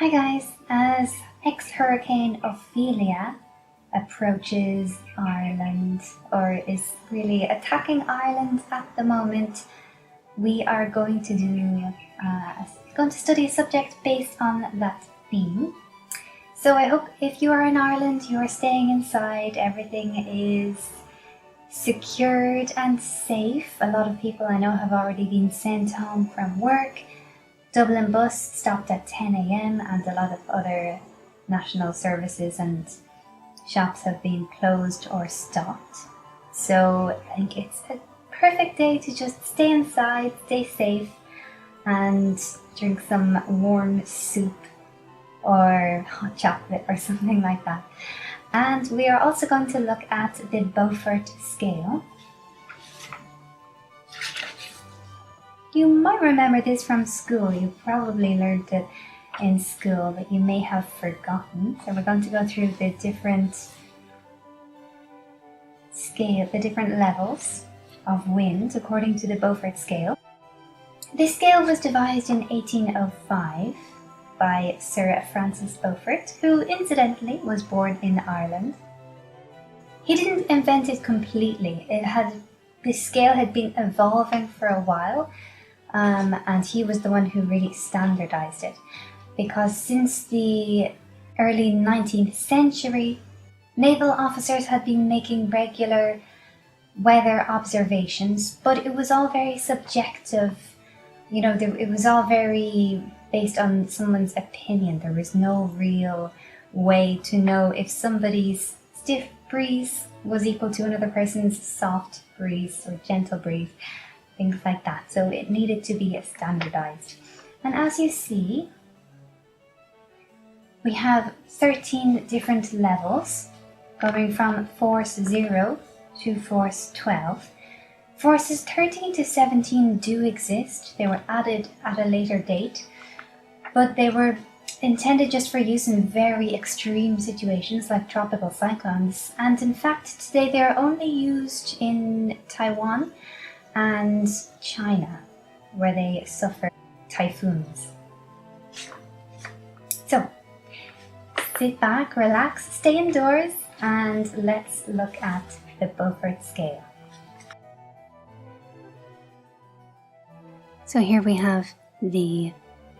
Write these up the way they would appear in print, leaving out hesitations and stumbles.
Hi guys, as ex-hurricane Ophelia approaches Ireland, or is really attacking Ireland at the moment, we are going to study a subject based on that theme. So I hope if you are in Ireland, you are staying inside, everything is secured and safe. A lot of people I know have already been sent home from work. Dublin bus stopped at 10 a.m. and a lot of other national services and shops have been closed or stopped. So I think it's a perfect day to just stay inside, stay safe, and drink some warm soup or hot chocolate or something like that. And we are also going to look at the Beaufort Scale. You might remember this from school. You probably learned it in school, but you may have forgotten. So we're going to go through the different levels of wind according to the Beaufort Scale. This scale was devised in 1805 by Sir Francis Beaufort, who incidentally was born in Ireland. He didn't invent it completely. This scale had been evolving for a while. And he was the one who really standardized it, because since the early 19th century, naval officers had been making regular weather observations, but it was all very subjective. It was all very based on someone's opinion. There was no real way to know if somebody's stiff breeze was equal to another person's soft breeze or gentle breeze. Things like that. So it needed to be standardized. And as you see, we have 13 different levels going from force 0 to force 12. Forces 13 to 17 do exist. They were added at a later date, but they were intended just for use in very extreme situations like tropical cyclones. And in fact, today they are only used in Taiwan and China, where they suffer typhoons. So, sit back, relax, stay indoors, and let's look at the Beaufort Scale. So here we have the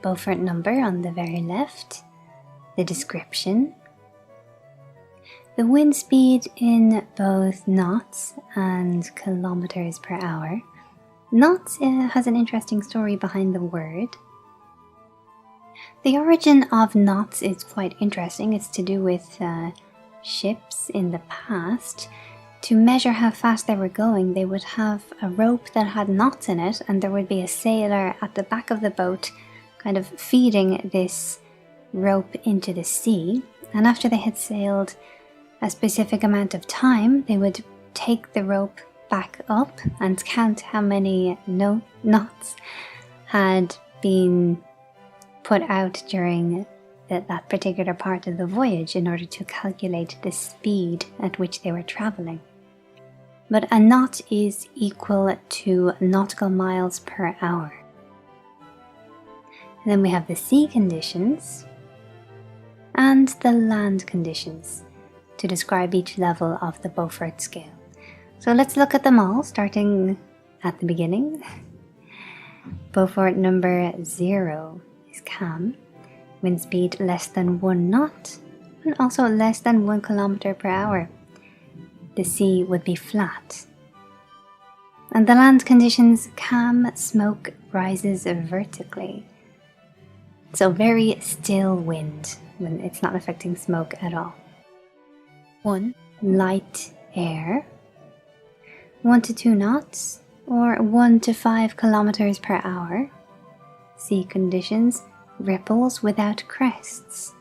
Beaufort number on the very left, the description, the wind speed in both knots and kilometers per hour. Knots has an interesting story behind the word. The origin of knots is quite interesting. It's to do with ships in the past. To measure how fast they were going, they would have a rope that had knots in it, and there would be a sailor at the back of the boat kind of feeding this rope into the sea. And after they had sailed a specific amount of time, they would take the rope back up and count how many knots had been put out during that particular part of the voyage in order to calculate the speed at which they were travelling. But a knot is equal to nautical miles per hour. And then we have the sea conditions and the land conditions to describe each level of the Beaufort Scale. So let's look at them all, starting at the beginning. Beaufort number 0 is calm, wind speed less than 1 knot, and also less than 1 kilometer per hour. The sea would be flat. And the land conditions, calm, smoke rises vertically. So very still wind when it's not affecting smoke at all. 1. Light air, 1 to 2 knots, or 1 to 5 kilometers per hour. Sea conditions, ripples without crests.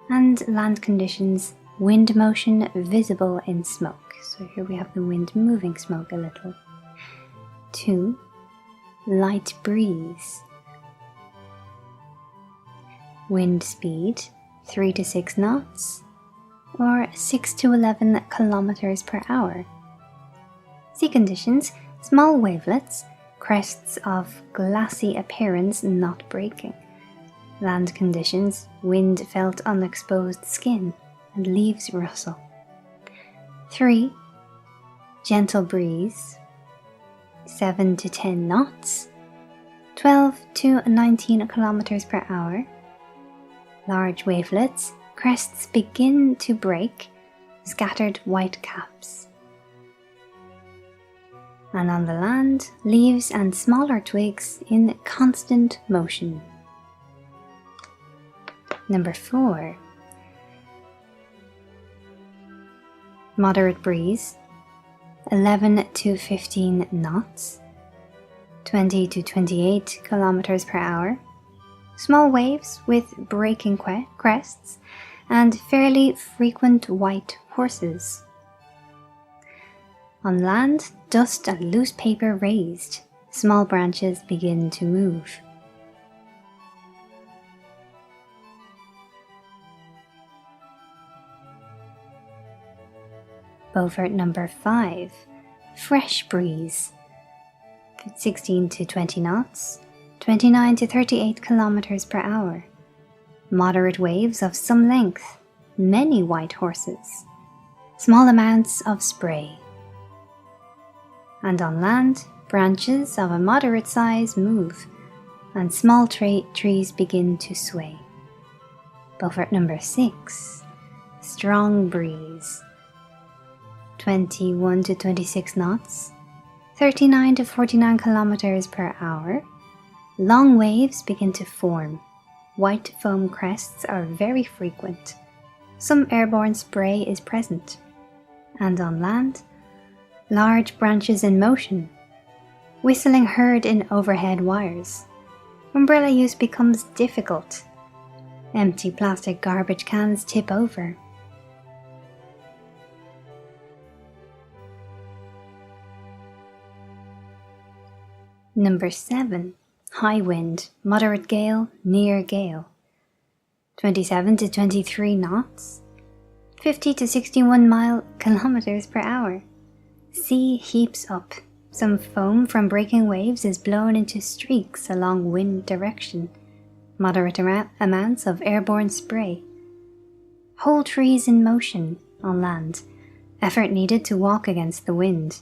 And land conditions, wind motion visible in smoke. So here we have the wind moving smoke a little. 2. Light breeze. Wind speed, 3 to 6 knots, or 6 to 11 kilometers per hour. Sea conditions, small wavelets, crests of glassy appearance not breaking. Land conditions, wind felt on exposed skin and leaves rustle. 3. Gentle breeze, 7 to 10 knots, 12 to 19 kilometers per hour. Large wavelets, crests begin to break, scattered white caps. And on the land, leaves and smaller twigs in constant motion. Number 4. Moderate breeze, 11 to 15 knots, 20 to 28 kilometers per hour. Small waves with breaking crests and fairly frequent white horses. On land, dust and loose paper raised. Small branches begin to move. Beaufort number 5. Fresh breeze, 16 to 20 knots, 29 to 38 kilometers per hour. Moderate waves of some length, many white horses. Small amounts of spray. And on land, branches of a moderate size move, and small trees begin to sway. Beaufort number 6. Strong breeze, 21 to 26 knots, 39 to 49 kilometers per hour. Long waves begin to form. White foam crests are very frequent. Some airborne spray is present. And on land, large branches in motion. Whistling heard in overhead wires. Umbrella use becomes difficult. Empty plastic garbage cans tip over. Number 7. High wind, moderate gale, near gale. 27 to 23 knots, 50 to 61 kilometers per hour. Sea heaps up. Some foam from breaking waves is blown into streaks along wind direction. Moderate amounts of airborne spray. Whole trees in motion on land. Effort needed to walk against the wind.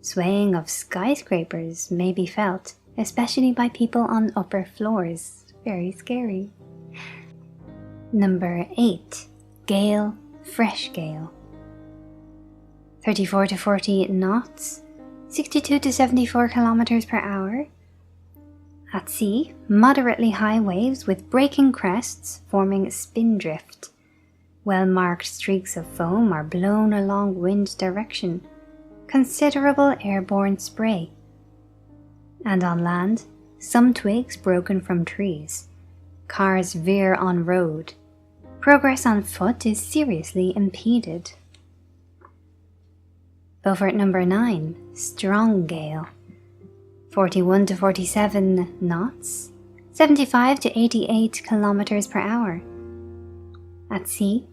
Swaying of skyscrapers may be felt, especially by people on upper floors. Very scary. Number 8. Gale, fresh gale. 34 to 40 knots, 62 to 74 kilometers per hour. At sea, moderately high waves with breaking crests forming spindrift. Well-marked streaks of foam are blown along wind direction. Considerable airborne spray. And on land, some twigs broken from trees. Cars veer on road. Progress on foot is seriously impeded. Beaufort number 9. Strong gale. 41 to 47 knots, 75 to 88 kilometers per hour. At sea,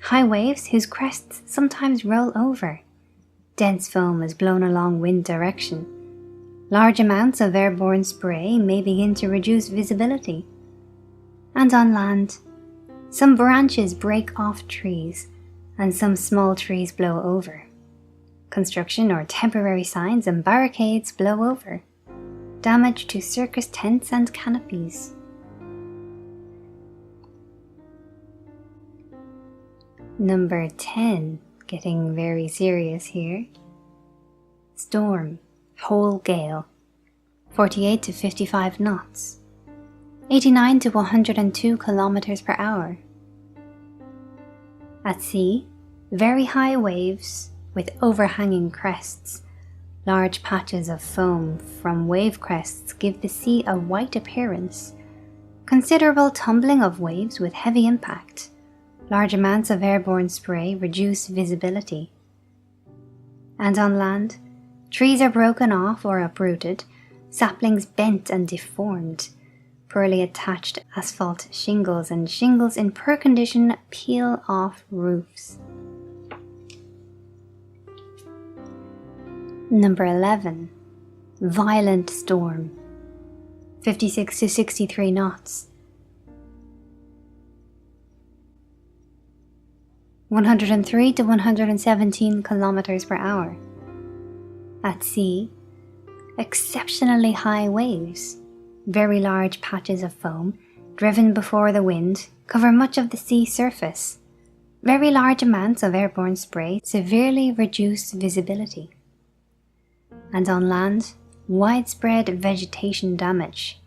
high waves whose crests sometimes roll over. Dense foam is blown along wind direction. Large amounts of airborne spray may begin to reduce visibility. And on land, some branches break off trees and some small trees blow over. Construction or temporary signs and barricades blow over. Damage to circus tents and canopies. Number 10, getting very serious here. Storm, whole gale, 48 to 55 knots, 89 to 102 kilometers per hour. At sea, very high waves with overhanging crests. Large patches of foam from wave crests give the sea a white appearance. Considerable tumbling of waves with heavy impact. Large amounts of airborne spray reduce visibility. And on land, trees are broken off or uprooted, saplings bent and deformed. Poorly attached asphalt shingles and shingles in poor condition peel off roofs. Number 11. Violent storm. 56 to 63 knots, 103 to 117 kilometers per hour. At sea, exceptionally high waves, very large patches of foam, driven before the wind, cover much of the sea surface. Very large amounts of airborne spray severely reduce visibility. And on land, widespread vegetation damage.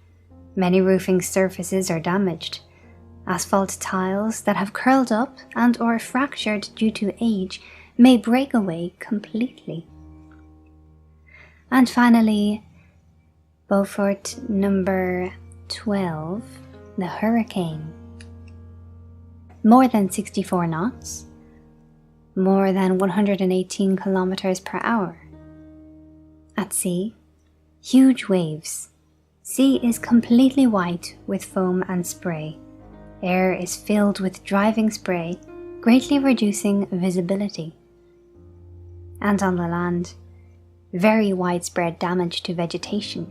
Many roofing surfaces are damaged. Asphalt tiles that have curled up and or fractured due to age may break away completely. And finally, Beaufort number 12, the hurricane. More than 64 knots, more than 118 kilometers per hour. At sea, huge waves. Sea is completely white with foam and spray. Air is filled with driving spray, greatly reducing visibility. And on the land, very widespread damage to vegetation.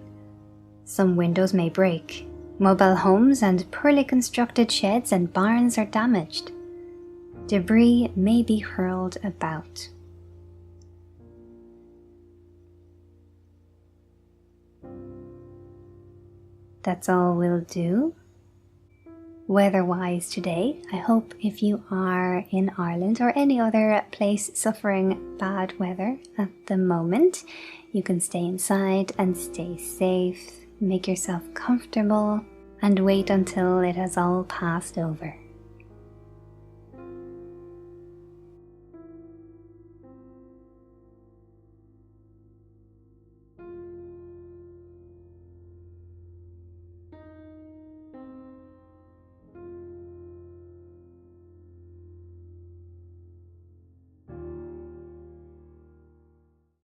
Some windows may break. Mobile homes and poorly constructed sheds and barns are damaged. Debris may be hurled about. That's all we'll do. Weather-wise today, I hope if you are in Ireland or any other place suffering bad weather at the moment, you can stay inside and stay safe, make yourself comfortable, and wait until it has all passed over.